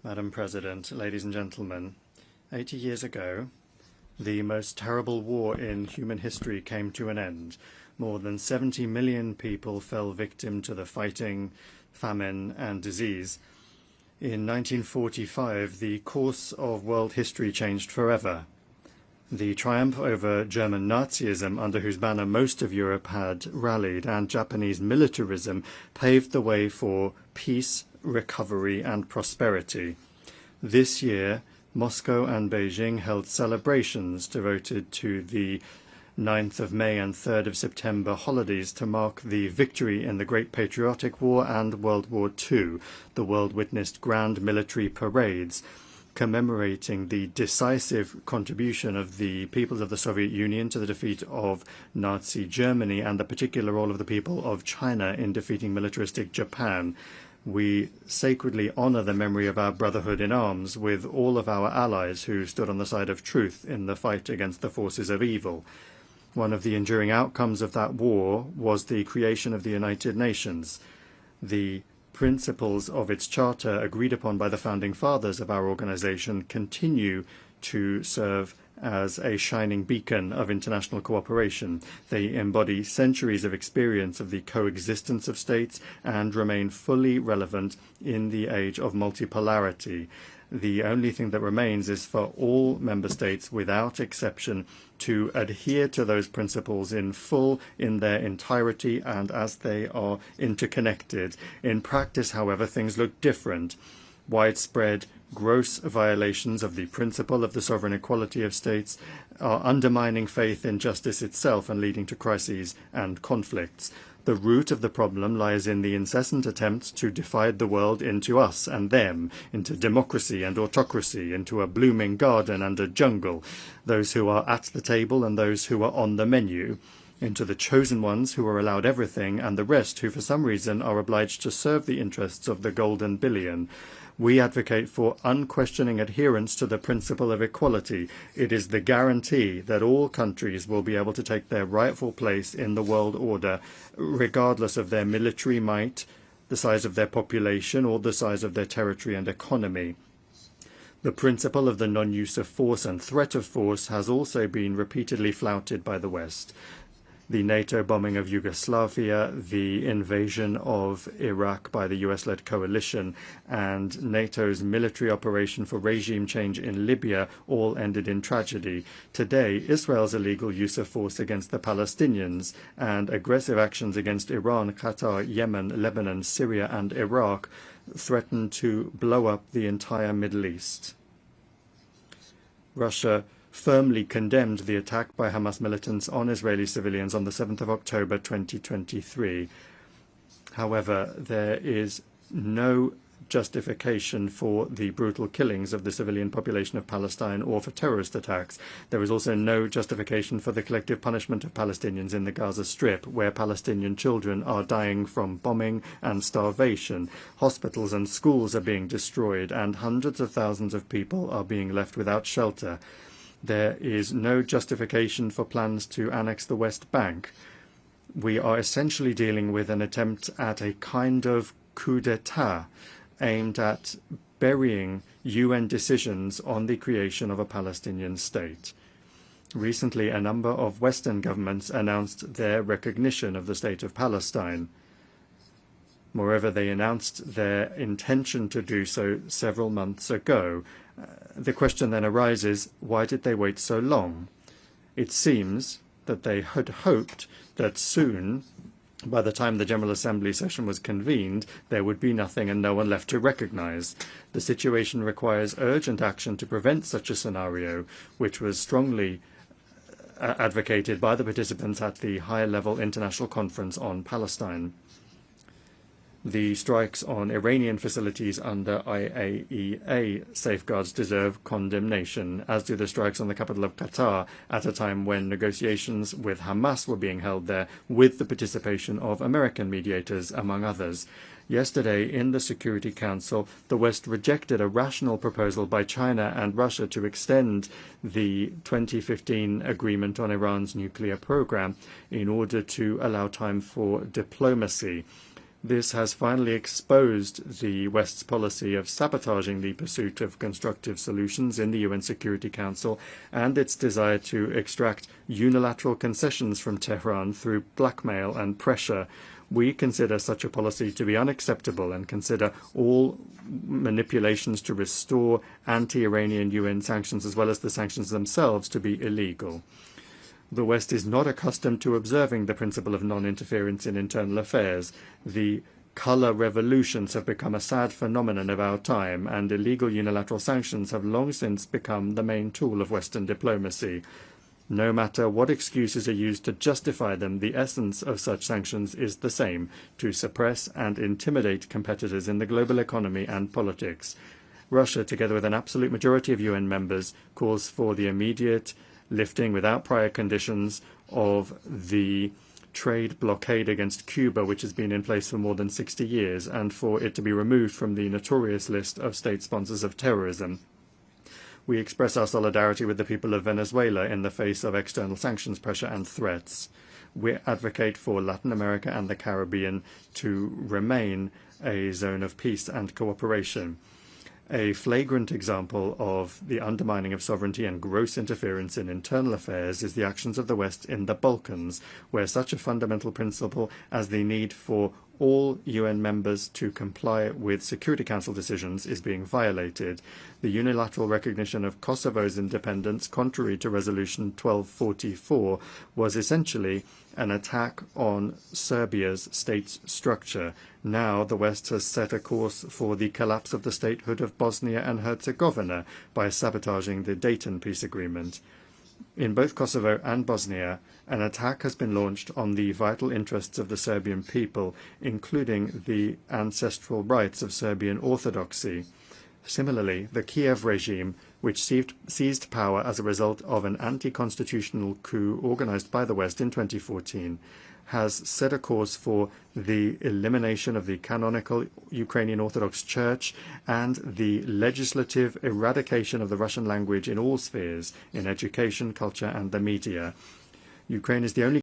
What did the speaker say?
Madam President, ladies and gentlemen, 80 years ago, the most terrible war in human history came to an end. More than 70 million people fell victim to the fighting, famine, and disease. In 1945, the course of world history changed forever. The triumph over German Nazism, under whose banner most of Europe had rallied, and Japanese militarism paved the way for peace, recovery, and prosperity. This year, Moscow and Beijing held celebrations devoted to the 9th of May and 3rd of September holidays to mark the victory in the Great Patriotic War and World War II. The world witnessed grand military parades commemorating the decisive contribution of the peoples of the Soviet Union to the defeat of Nazi Germany and the particular role of the people of China in defeating militaristic Japan. We sacredly honor the memory of our brotherhood in arms with all of our allies who stood on the side of truth in the fight against the forces of evil. One of the enduring outcomes of that war was the creation of the United Nations. The principles of its charter agreed upon by the founding fathers of our organization continue to serve as a shining beacon of international cooperation. They embody centuries of experience of the coexistence of states and remain fully relevant in the age of multipolarity. The only thing that remains is for all member states, without exception, to adhere to those principles in full, in their entirety, and as they are interconnected. In practice, however, things look different. Widespread, gross violations of the principle of the sovereign equality of states are undermining faith in justice itself and leading to crises and conflicts. The root of the problem lies in the incessant attempts to divide the world into us and them, into democracy and autocracy, into a blooming garden and a jungle, those who are at the table and those who are on the menu, into the chosen ones who are allowed everything and the rest who for some reason are obliged to serve the interests of the golden billion. We advocate for unquestioning adherence to the principle of equality. It is the guarantee that all countries will be able to take their rightful place in the world order, regardless of their military might, the size of their population, or the size of their territory and economy. The principle of the non-use of force and threat of force has also been repeatedly flouted by the West. The NATO bombing of Yugoslavia, the invasion of Iraq by the US-led coalition, and NATO's military operation for regime change in Libya all ended in tragedy. Today, Israel's illegal use of force against the Palestinians and aggressive actions against Iran, Qatar, Yemen, Lebanon, Syria, and Iraq threaten to blow up the entire Middle East. Russia firmly condemned the attack by Hamas militants on Israeli civilians on the 7th of October 2023. However, there is no justification for the brutal killings of the civilian population of Palestine or for terrorist attacks. There is also no justification for the collective punishment of Palestinians in the Gaza Strip, where Palestinian children are dying from bombing and starvation. Hospitals and schools are being destroyed, and hundreds of thousands of people are being left without shelter. There is no justification for plans to annex the West Bank. We are essentially dealing with an attempt at a kind of coup d'etat aimed at burying UN decisions on the creation of a Palestinian state. Recently, a number of Western governments announced their recognition of the State of Palestine. Moreover, they announced their intention to do so several months ago. The question then arises, why did they wait so long? It seems that they had hoped that soon, by the time the General Assembly session was convened, there would be nothing and no one left to recognize. The situation requires urgent action to prevent such a scenario, which was strongly advocated by the participants at the high-level international conference on Palestine. The strikes on Iranian facilities under IAEA safeguards deserve condemnation, as do the strikes on the capital of Qatar at a time when negotiations with Hamas were being held there with the participation of American mediators, among others. Yesterday, in the Security Council, the West rejected a rational proposal by China and Russia to extend the 2015 agreement on Iran's nuclear program in order to allow time for diplomacy. This has finally exposed the West's policy of sabotaging the pursuit of constructive solutions in the UN Security Council and its desire to extract unilateral concessions from Tehran through blackmail and pressure. We consider such a policy to be unacceptable and consider all manipulations to restore anti-Iranian UN sanctions as well as the sanctions themselves to be illegal. The West is not accustomed to observing the principle of non-interference in internal affairs. The color revolutions have become a sad phenomenon of our time, and illegal unilateral sanctions have long since become the main tool of Western diplomacy. No matter what excuses are used to justify them, the essence of such sanctions is the same: to suppress and intimidate competitors in the global economy and politics. Russia, together with an absolute majority of UN members, calls for the immediate lifting without prior conditions of the trade blockade against Cuba, which has been in place for more than 60 years, and for it to be removed from the notorious list of state sponsors of terrorism. We express our solidarity with the people of Venezuela in the face of external sanctions pressure and threats. We advocate for Latin America and the Caribbean to remain a zone of peace and cooperation. A flagrant example of the undermining of sovereignty and gross interference in internal affairs is the actions of the West in the Balkans, where such a fundamental principle as the need for all UN members to comply with Security Council decisions is being violated. The unilateral recognition of Kosovo's independence, contrary to Resolution 1244, was essentially an attack on Serbia's state structure. Now the West has set a course for the collapse of the statehood of Bosnia and Herzegovina by sabotaging the Dayton peace agreement. In both Kosovo and Bosnia, an attack has been launched on the vital interests of the Serbian people, including the ancestral rights of Serbian Orthodoxy. Similarly, the Kiev regime, which seized power as a result of an anti-constitutional coup organized by the West in 2014, has set a course for the elimination of the canonical Ukrainian Orthodox Church and the legislative eradication of the Russian language in all spheres, in education, culture, and the media. Ukraine is the only